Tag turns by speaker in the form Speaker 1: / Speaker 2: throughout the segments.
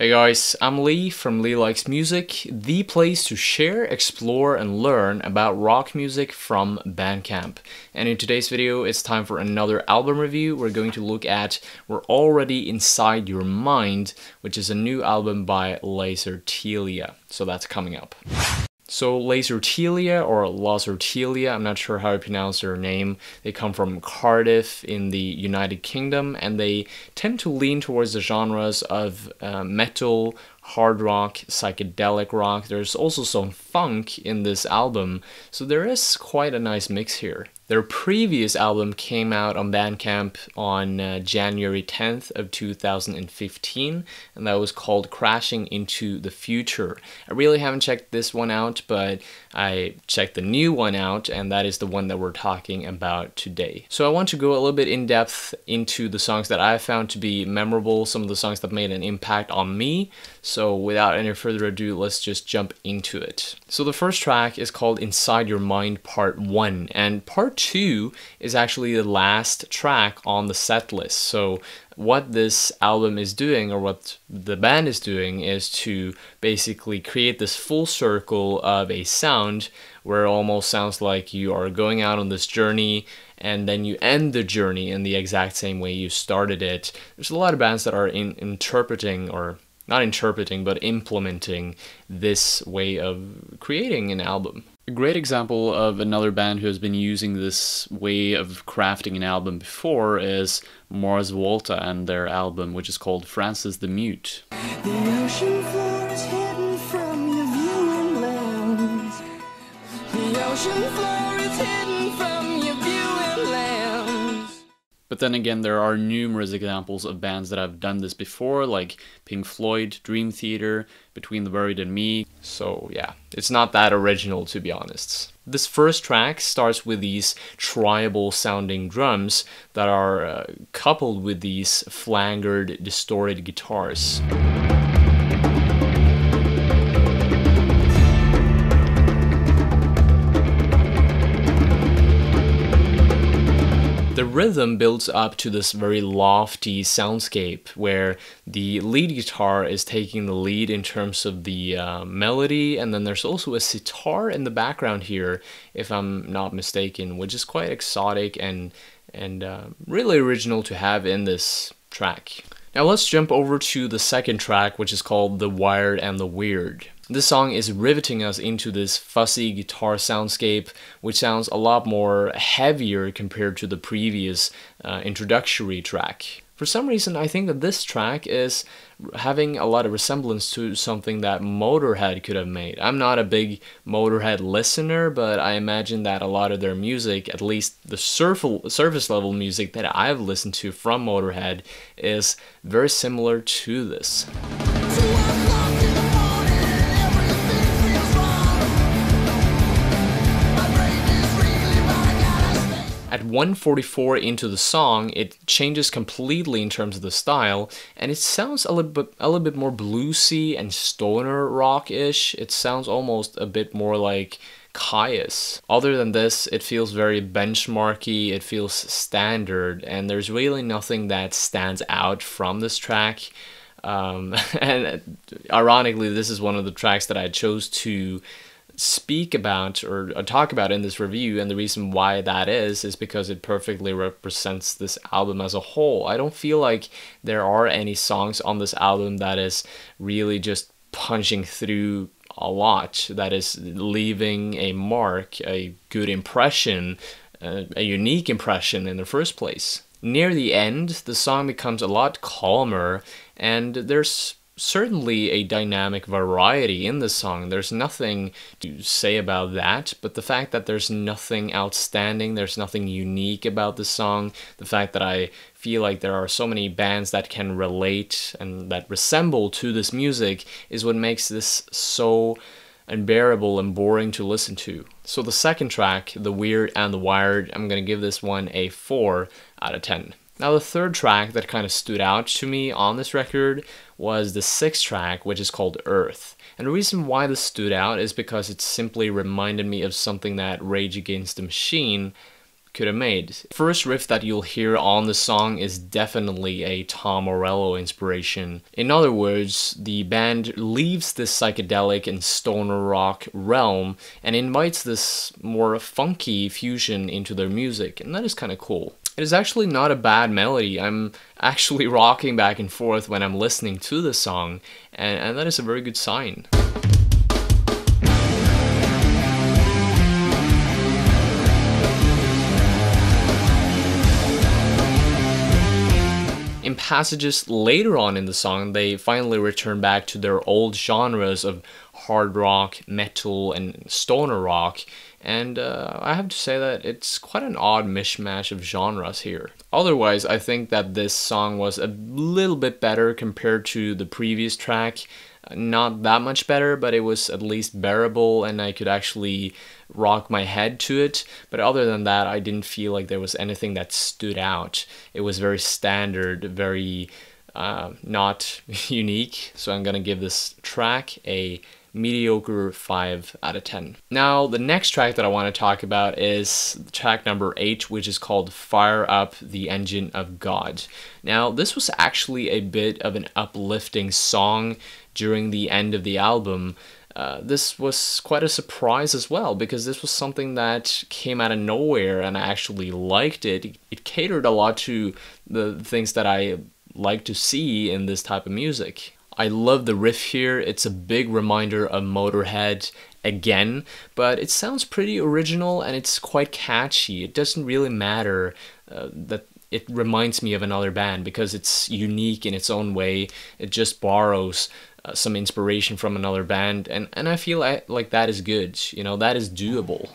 Speaker 1: Hey guys, I'm Lee from Lee Likes Music, the place to share, explore, and learn about rock music from Bandcamp. And in today's video, it's time for another album review. We're going to look at We're Already Inside Your Mind, which is a new album by Lacertilia. So that's coming up. So Lacertilia or Lacertilia, I'm not sure how to pronounce their name. They come from Cardiff in the United Kingdom, and they tend to lean towards the genres of metal, hard rock, psychedelic rock. There's also some funk in this album, so there is quite a nice mix here. Their previous album came out on Bandcamp on January 10th of 2015, and that was called Crashing into the Future. I really haven't checked this one out, but I checked the new one out, and that is the one that we're talking about today. So I want to go a little bit in depth into the songs that I found to be memorable, some of the songs that made an impact on me. So without any further ado, let's just jump into it. So the first track is called Inside Your Mind Part 1, and Part 2 is actually the last track on the set list. So what this album is doing, or what the band is doing, is to basically create this full circle of a sound where it almost sounds like you are going out on this journey and then you end the journey in the exact same way you started it. There's a lot of bands that are interpreting, or not interpreting, but implementing this way of creating an album. A great example of another band who has been using this way of crafting an album before is Mars Volta and their album, which is called Francis the Mute.
Speaker 2: The ocean floor is hidden from your viewing lens. The ocean floor is hidden from your viewing lens.
Speaker 1: But then again, there are numerous examples of bands that have done this before, like Pink Floyd, Dream Theater, Between the Buried and Me. So yeah, it's not that original, to be honest. This first track starts with these tribal sounding drums that are coupled with these flangered, distorted guitars. The rhythm builds up to this very lofty soundscape where the lead guitar is taking the lead in terms of the melody, and then there's also a sitar in the background here, if I'm not mistaken, which is quite exotic and really original to have in this track. Now let's jump over to the second track, which is called The Wired and the Weird. This song is riveting us into this fuzzy guitar soundscape, which sounds a lot more heavier compared to the previous introductory track. For some reason, I think that this track is having a lot of resemblance to something that Motorhead could have made. I'm not a big Motorhead listener, but I imagine that a lot of their music, at least the surface level music that I've listened to from Motorhead, is very similar to this. At 1:44 into the song, it changes completely in terms of the style, and it sounds a little bit more bluesy and stoner rock-ish. It sounds almost a bit more like Caius. Other than this, it feels very benchmarky, it feels standard, and there's really nothing that stands out from this track. And ironically, this is one of the tracks that I chose to speak about or talk about in this review, and the reason why that is because it perfectly represents this album as a whole. I don't feel like there are any songs on this album that is really just punching through a lot, that is leaving a mark, a good impression, a unique impression in the first place. Near the end, the song becomes a lot calmer, and there's certainly a dynamic variety in the song. There's nothing to say about that, but the fact that there's nothing outstanding, there's nothing unique about the song, the fact that I feel like there are so many bands that can relate and that resemble to this music is what makes this so unbearable and boring to listen to. So the second track, The Weird and the Wired, I'm gonna give this one a 4 out of 10. Now the third track that kind of stood out to me on this record was the sixth track, which is called Earth. And the reason why this stood out is because it simply reminded me of something that Rage Against the Machine could have made. First riff that you'll hear on the song is definitely a Tom Morello inspiration. In other words, the band leaves this psychedelic and stoner rock realm and invites this more funky fusion into their music, and that is kind of cool. It is actually not a bad melody. I'm actually rocking back and forth when I'm listening to the song, and that is a very good sign. In passages later on in the song, they finally return back to their old genres of hard rock, metal, and stoner rock, and I have to say that it's quite an odd mishmash of genres here. Otherwise, I think that this song was a little bit better compared to the previous track. Not that much better, but it was at least bearable and I could actually rock my head to it. But other than that, I didn't feel like there was anything that stood out. It was very standard, very not unique. So I'm gonna give this track a mediocre 5 out of 10. Now, the next track that I want to talk about is track number 8, which is called Fire Up the Engine of God. Now, this was actually a bit of an uplifting song during the end of the album. This was quite a surprise as well, because this was something that came out of nowhere and I actually liked it. It catered a lot to the things that I like to see in this type of music. I love the riff here. It's a big reminder of Motorhead again, but it sounds pretty original and it's quite catchy. It doesn't really matter that it reminds me of another band because it's unique in its own way. It just borrows some inspiration from another band, and I feel like that is good. You know, that is doable.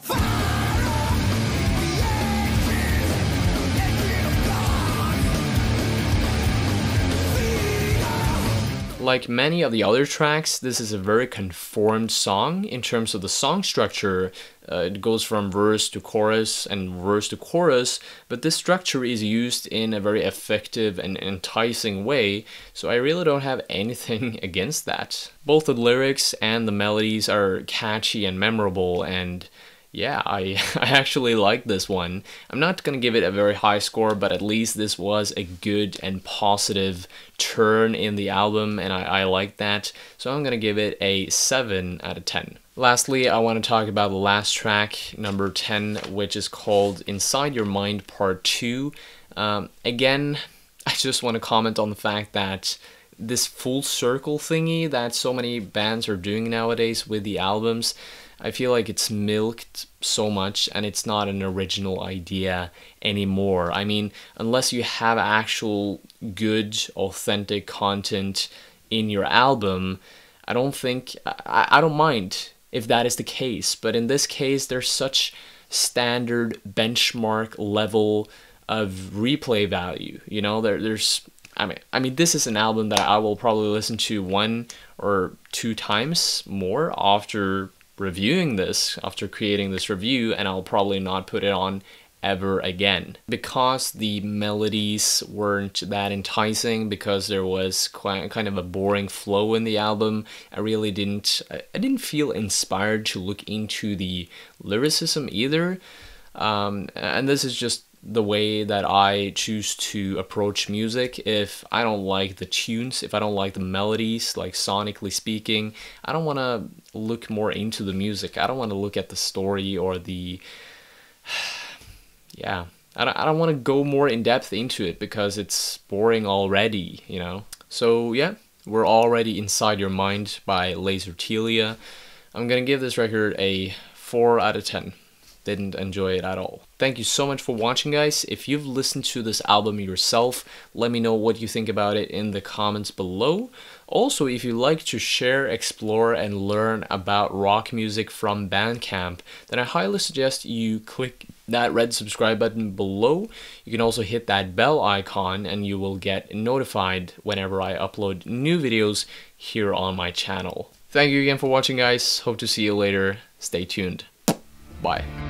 Speaker 1: Like many of the other tracks, this is a very conformed song in terms of the song structure. It goes from verse to chorus and verse to chorus, but this structure is used in a very effective and enticing way, so I really don't have anything against that. Both the lyrics and the melodies are catchy and memorable, and yeah, I actually like this one. I'm not gonna give it a very high score, but at least this was a good and positive turn in the album, and I like that. So I'm gonna give it a 7 out of 10. Lastly, I want to talk about the last track, number 10, which is called Inside Your Mind Part 2. Again, I just want to comment on the fact that this full circle thingy that so many bands are doing nowadays with the albums, I feel like it's milked so much and it's not an original idea anymore. I mean, unless you have actual good, authentic content in your album, I don't think, I don't mind if that is the case. But in this case, there's such standard benchmark level of replay value. You know, there's I mean, this is an album that I will probably listen to 1 or 2 times more after reviewing this, after creating this review, and I'll probably not put it on ever again. Because the melodies weren't that enticing, because there was quite kind of a boring flow in the album, I didn't feel inspired to look into the lyricism either. And this is just the way that I choose to approach music. If I don't like the tunes, if I don't like the melodies, like sonically speaking, I don't want to look more into the music. I don't want to look at the story or the yeah, I don't want to go more in depth into it because it's boring already, you know. So yeah, we're already Inside Your Mind by Lacertilia. I'm gonna give this record a 4 out of 10. Didn't enjoy it at all. Thank you so much for watching, guys. If you've listened to this album yourself, let me know what you think about it in the comments below. Also, if you like to share, explore, and learn about rock music from Bandcamp, then I highly suggest you click that red subscribe button below. You can also hit that bell icon and you will get notified whenever I upload new videos here on my channel. Thank you again for watching, guys. Hope to see you later. Stay tuned. Bye.